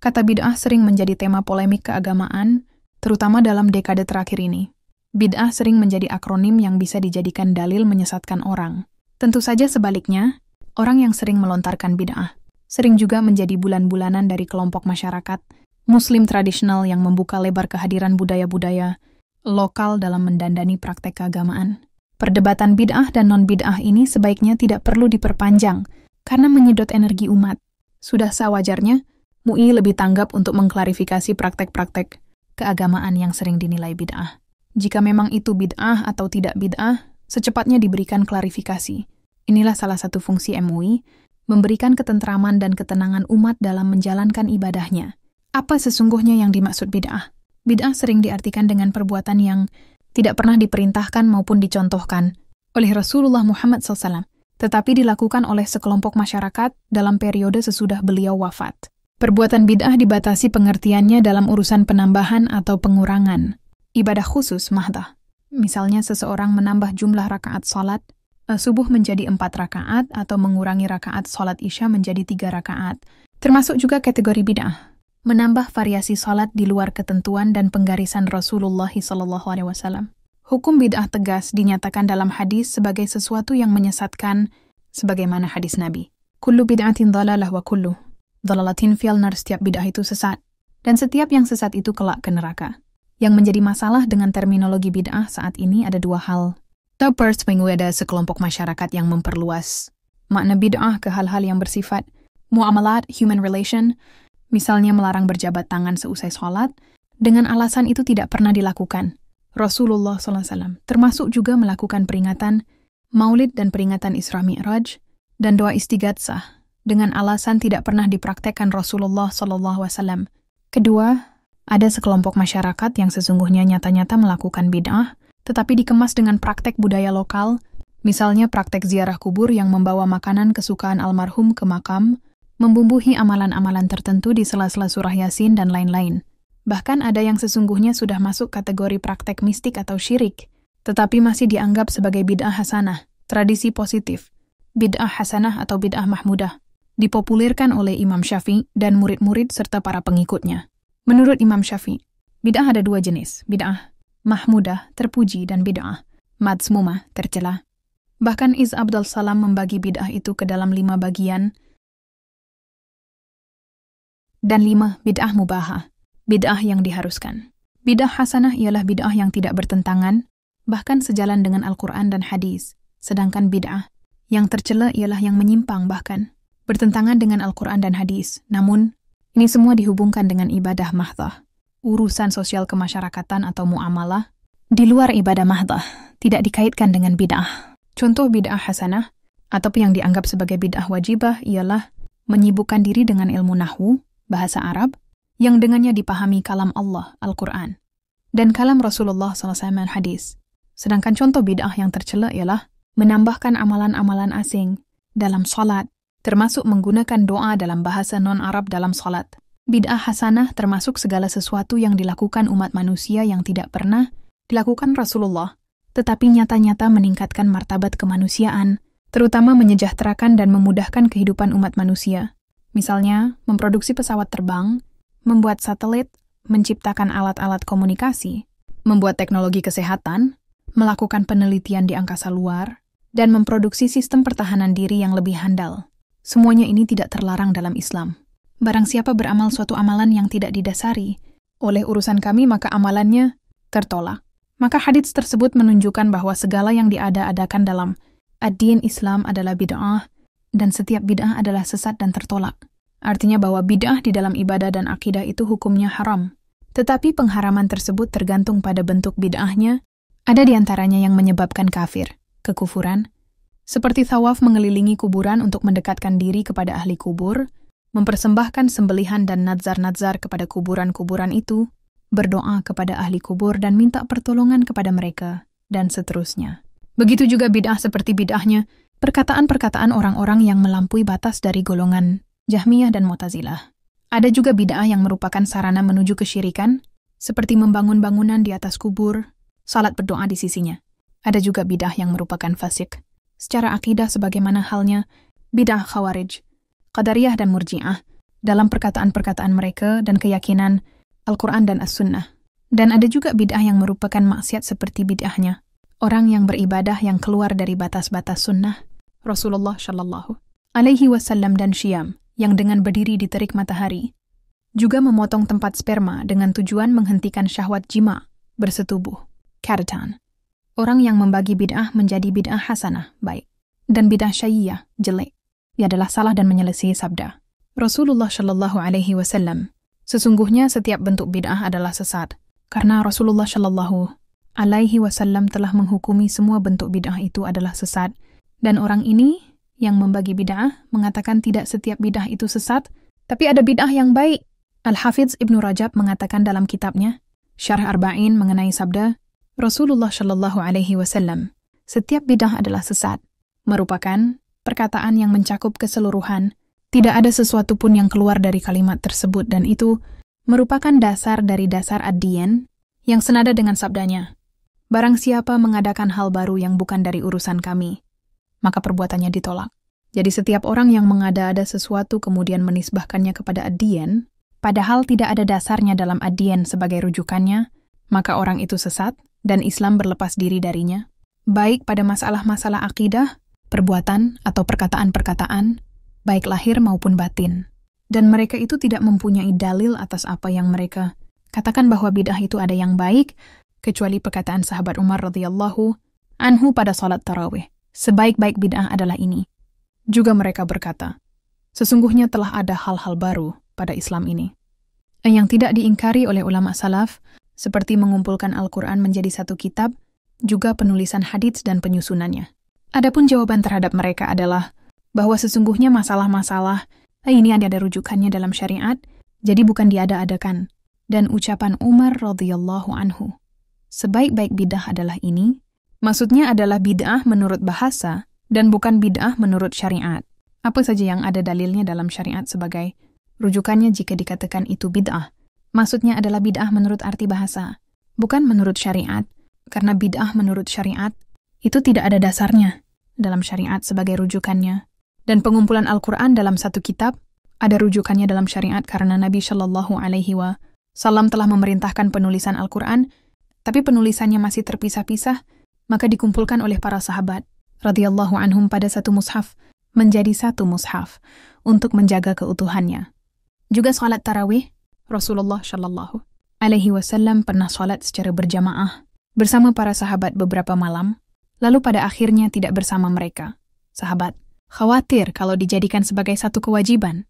Kata bid'ah sering menjadi tema polemik keagamaan, terutama dalam dekade terakhir ini. Bid'ah sering menjadi akronim yang bisa dijadikan dalil menyesatkan orang. Tentu saja sebaliknya, orang yang sering melontarkan bid'ah sering juga menjadi bulan-bulanan dari kelompok masyarakat Muslim tradisional yang membuka lebar kehadiran budaya-budaya lokal dalam mendandani praktek keagamaan. Perdebatan bid'ah dan non-bid'ah ini sebaiknya tidak perlu diperpanjang karena menyedot energi umat. Sudah sewajarnya, MUI lebih tanggap untuk mengklarifikasi praktek-praktek keagamaan yang sering dinilai bid'ah. Jika memang itu bid'ah atau tidak bid'ah, secepatnya diberikan klarifikasi. Inilah salah satu fungsi MUI, memberikan ketentraman dan ketenangan umat dalam menjalankan ibadahnya. Apa sesungguhnya yang dimaksud bid'ah? Bid'ah sering diartikan dengan perbuatan yang tidak pernah diperintahkan maupun dicontohkan oleh Rasulullah Muhammad SAW, tetapi dilakukan oleh sekelompok masyarakat dalam periode sesudah beliau wafat. Perbuatan bid'ah dibatasi pengertiannya dalam urusan penambahan atau pengurangan. Ibadah khusus mahdah. Misalnya seseorang menambah jumlah rakaat salat subuh menjadi 4 rakaat atau mengurangi rakaat salat isya menjadi 3 rakaat. Termasuk juga kategori bid'ah. Menambah variasi salat di luar ketentuan dan penggarisan Rasulullah SAW. Hukum bid'ah tegas dinyatakan dalam hadis sebagai sesuatu yang menyesatkan sebagaimana hadis Nabi. Kullu bid'atin dhalalah wa kullu dhalalatin fi'alnar, setiap bid'ah itu sesat, dan setiap yang sesat itu kelak ke neraka. Yang menjadi masalah dengan terminologi bid'ah saat ini ada dua hal. First, ada sekelompok masyarakat yang memperluas makna bid'ah ke hal-hal yang bersifat muamalat, human relation, misalnya melarang berjabat tangan seusai sholat, dengan alasan itu tidak pernah dilakukan. Rasulullah SAW termasuk juga melakukan peringatan Maulid dan peringatan Isra Mi'raj dan doa istighatsah dengan alasan tidak pernah dipraktekkan Rasulullah SAW. Kedua, ada sekelompok masyarakat yang sesungguhnya nyata-nyata melakukan bid'ah, tetapi dikemas dengan praktek budaya lokal, misalnya praktek ziarah kubur yang membawa makanan kesukaan almarhum ke makam, membumbuhi amalan-amalan tertentu di sela-sela surah Yasin dan lain-lain. Bahkan ada yang sesungguhnya sudah masuk kategori praktek mistik atau syirik, tetapi masih dianggap sebagai bid'ah hasanah, tradisi positif. Bid'ah hasanah atau bid'ah mahmudah dipopulirkan oleh Imam Syafi'i dan murid-murid serta para pengikutnya. Menurut Imam Syafi'i, bid'ah ada dua jenis, bid'ah mahmudah, terpuji, dan bid'ah madsmumah, tercela. Bahkan Iz Abdul Salam membagi bid'ah itu ke dalam 5 bagian, dan 5 bid'ah mubahah, bid'ah yang diharuskan. Bid'ah hasanah ialah bid'ah yang tidak bertentangan, bahkan sejalan dengan Al-Quran dan hadis, sedangkan bid'ah yang tercela ialah yang menyimpang bahkan bertentangan dengan Al-Quran dan hadis. Namun, ini semua dihubungkan dengan ibadah mahdah, urusan sosial kemasyarakatan atau muamalah. Di luar ibadah mahdah, tidak dikaitkan dengan bid'ah. Contoh bid'ah hasanah, atau yang dianggap sebagai bid'ah wajibah, ialah menyibukkan diri dengan ilmu nahwu, bahasa Arab, yang dengannya dipahami kalam Allah, Al-Quran, dan kalam Rasulullah SAW hadis. Sedangkan contoh bid'ah yang tercela ialah menambahkan amalan-amalan asing dalam salat, termasuk menggunakan doa dalam bahasa non-Arab dalam salat. Bid'ah hasanah termasuk segala sesuatu yang dilakukan umat manusia yang tidak pernah dilakukan Rasulullah, tetapi nyata-nyata meningkatkan martabat kemanusiaan, terutama menyejahterakan dan memudahkan kehidupan umat manusia. Misalnya, memproduksi pesawat terbang, membuat satelit, menciptakan alat-alat komunikasi, membuat teknologi kesehatan, melakukan penelitian di angkasa luar, dan memproduksi sistem pertahanan diri yang lebih handal. Semuanya ini tidak terlarang dalam Islam. Barang siapa beramal suatu amalan yang tidak didasari oleh urusan kami, maka amalannya tertolak. Maka hadits tersebut menunjukkan bahwa segala yang diada-adakan dalam ad-din Islam adalah bid'ah, dan setiap bid'ah adalah sesat dan tertolak. Artinya bahwa bid'ah di dalam ibadah dan akidah itu hukumnya haram. Tetapi pengharaman tersebut tergantung pada bentuk bid'ahnya. Ada di antaranya yang menyebabkan kafir, kekufuran, seperti tawaf mengelilingi kuburan untuk mendekatkan diri kepada ahli kubur, mempersembahkan sembelihan dan nazar-nazar kepada kuburan-kuburan itu, berdoa kepada ahli kubur dan minta pertolongan kepada mereka, dan seterusnya. Begitu juga bid'ah seperti bid'ahnya perkataan-perkataan orang-orang yang melampaui batas dari golongan Jahmiyah dan Mu'tazilah. Ada juga bid'ah yang merupakan sarana menuju kesyirikan, seperti membangun bangunan di atas kubur, salat berdoa di sisinya. Ada juga bid'ah yang merupakan fasik secara akidah sebagaimana halnya bid'ah Khawarij, Qadariyah dan Murji'ah, dalam perkataan-perkataan mereka dan keyakinan Al-Quran dan As-Sunnah. Dan ada juga bid'ah yang merupakan maksiat seperti bid'ahnya orang yang beribadah yang keluar dari batas-batas sunnah Rasulullah Shallallahu Alaihi Wasallam dan Syam yang dengan berdiri di terik matahari, juga memotong tempat sperma dengan tujuan menghentikan syahwat jima bersetubuh, kharatan. Orang yang membagi bid'ah menjadi bid'ah hasanah, baik, dan bid'ah syaiyah, jelek. Ia adalah salah dan menyelesaikan sabda Rasulullah Shallallahu Alaihi Wasallam. Sesungguhnya setiap bentuk bid'ah adalah sesat, karena Rasulullah Shallallahu Alaihi Wasallam telah menghukumi semua bentuk bid'ah itu adalah sesat, dan orang ini yang membagi bid'ah mengatakan tidak setiap bid'ah itu sesat, tapi ada bid'ah yang baik. Al-Hafidz Ibnu Rajab mengatakan dalam kitabnya Syarh Arba'in mengenai sabda Rasulullah Shallallahu Alaihi Wasallam, setiap bid'ah adalah sesat, merupakan perkataan yang mencakup keseluruhan. Tidak ada sesuatu pun yang keluar dari kalimat tersebut, dan itu merupakan dasar dari dasar ad-diyan yang senada dengan sabdanya. Barang siapa mengadakan hal baru yang bukan dari urusan kami, maka perbuatannya ditolak. Jadi setiap orang yang mengada-ada sesuatu kemudian menisbahkannya kepada ad-diyan, padahal tidak ada dasarnya dalam ad-diyan sebagai rujukannya, maka orang itu sesat dan Islam berlepas diri darinya, baik pada masalah-masalah akidah, perbuatan atau perkataan-perkataan, baik lahir maupun batin. Dan mereka itu tidak mempunyai dalil atas apa yang mereka katakan bahwa bid'ah itu ada yang baik, kecuali perkataan sahabat Umar radhiyallahu anhu pada salat tarawih. Sebaik-baik bid'ah adalah ini. Juga mereka berkata, sesungguhnya telah ada hal-hal baru pada Islam ini yang tidak diingkari oleh ulama salaf, seperti mengumpulkan Al-Quran menjadi satu kitab, juga penulisan hadits dan penyusunannya. Adapun jawaban terhadap mereka adalah bahwa sesungguhnya masalah-masalah ini ada rujukannya dalam syariat, jadi bukan diada-adakan. Dan ucapan Umar radhiyallahu anhu, sebaik-baik bid'ah adalah ini, maksudnya adalah bid'ah menurut bahasa dan bukan bid'ah menurut syariat. Apa saja yang ada dalilnya dalam syariat sebagai rujukannya jika dikatakan itu bid'ah, maksudnya adalah bid'ah menurut arti bahasa, bukan menurut syariat, karena bid'ah menurut syariat itu tidak ada dasarnya dalam syariat sebagai rujukannya. Dan pengumpulan Al-Quran dalam satu kitab ada rujukannya dalam syariat karena Nabi Shallallahu Alaihi Wasallam telah memerintahkan penulisan Al-Quran, tapi penulisannya masih terpisah-pisah, maka dikumpulkan oleh para sahabat radhiyallahu anhum pada satu mushaf menjadi satu mushaf untuk menjaga keutuhannya. Juga salat tarawih, Rasulullah Shallallahu Alaihi Wasallam pernah salat secara berjamaah bersama para sahabat beberapa malam, lalu pada akhirnya tidak bersama mereka. Sahabat khawatir kalau dijadikan sebagai satu kewajiban,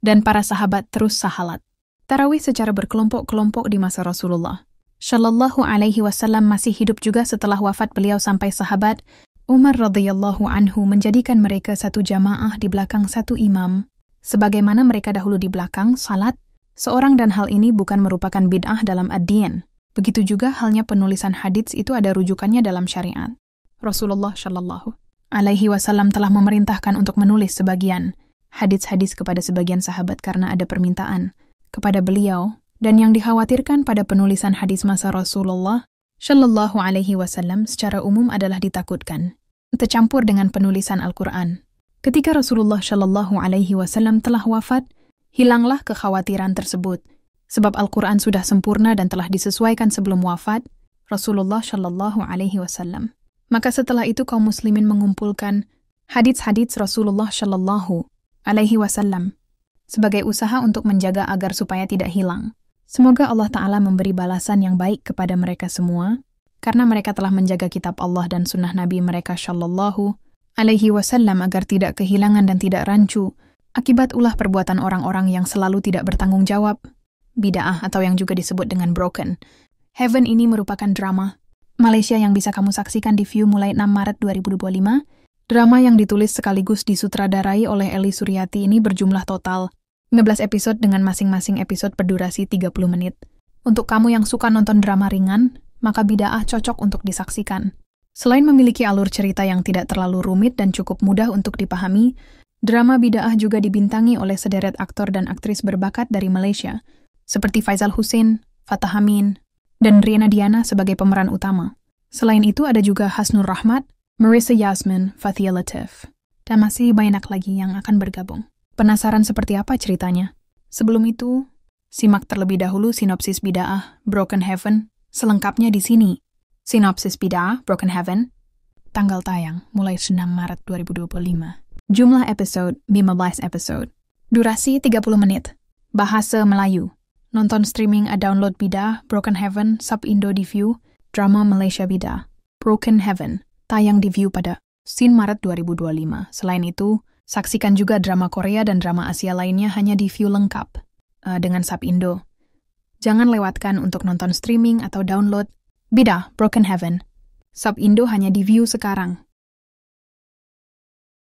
dan para sahabat terus sahalat tarawih secara berkelompok-kelompok di masa Rasulullah Shallallahu Alaihi Wasallam masih hidup juga setelah wafat beliau, sampai sahabat Umar radhiyallahu anhu menjadikan mereka satu jamaah di belakang satu imam, sebagaimana mereka dahulu di belakang salat seorang, dan hal ini bukan merupakan bid'ah dalam ad-din. Begitu juga halnya penulisan hadits itu ada rujukannya dalam syariat. Rasulullah Shallallahu Alaihi Wasallam telah memerintahkan untuk menulis sebagian hadits-hadits kepada sebagian sahabat karena ada permintaan kepada beliau, dan yang dikhawatirkan pada penulisan hadis masa Rasulullah Shallallahu Alaihi Wasallam secara umum adalah ditakutkan tercampur dengan penulisan Al-Quran. Ketika Rasulullah Shallallahu Alaihi Wasallam telah wafat, hilanglah kekhawatiran tersebut, sebab Al-Quran sudah sempurna dan telah disesuaikan sebelum wafat Rasulullah Shallallahu Alaihi Wasallam. Maka setelah itu kaum muslimin mengumpulkan hadits-hadits Rasulullah Shallallahu Alaihi Wasallam sebagai usaha untuk menjaga agar supaya tidak hilang. Semoga Allah Ta'ala memberi balasan yang baik kepada mereka semua, karena mereka telah menjaga kitab Allah dan sunnah Nabi mereka Shallallahu Alaihi Wasallam agar tidak kehilangan dan tidak rancu akibat ulah perbuatan orang-orang yang selalu tidak bertanggung jawab, bid'ah atau yang juga disebut dengan broken. Heaven ini merupakan drama Malaysia yang bisa kamu saksikan di View mulai 6 Maret 2025. Drama yang ditulis sekaligus disutradarai oleh Eli Suryati ini berjumlah total 15 episode dengan masing-masing episode berdurasi 30 menit. Untuk kamu yang suka nonton drama ringan, maka Bid'ah cocok untuk disaksikan. Selain memiliki alur cerita yang tidak terlalu rumit dan cukup mudah untuk dipahami, drama Bid'ah juga dibintangi oleh sederet aktor dan aktris berbakat dari Malaysia, seperti Faizal Hussein, Fatah Amin, dan Riana Diana sebagai pemeran utama. Selain itu ada juga Hasnur Rahmat, Marissa Yasmin, Fathia Latif, dan masih banyak lagi yang akan bergabung. Penasaran seperti apa ceritanya? Sebelum itu, simak terlebih dahulu sinopsis Bid'ah Broken Heaven selengkapnya di sini. Sinopsis Bid'ah Broken Heaven, tanggal tayang mulai 6 Maret 2025. Jumlah episode 15 episode. Durasi 30 menit. Bahasa Melayu. Nonton streaming download Bid'ah Broken Heaven sub Indo di View, drama Malaysia Bid'ah Broken Heaven, tayang di View pada 9 Maret 2025. Selain itu, saksikan juga drama Korea dan drama Asia lainnya hanya di View lengkap dengan sub Indo. Jangan lewatkan untuk nonton streaming atau download Bid'ah Broken Heaven. Sub Indo hanya di View sekarang.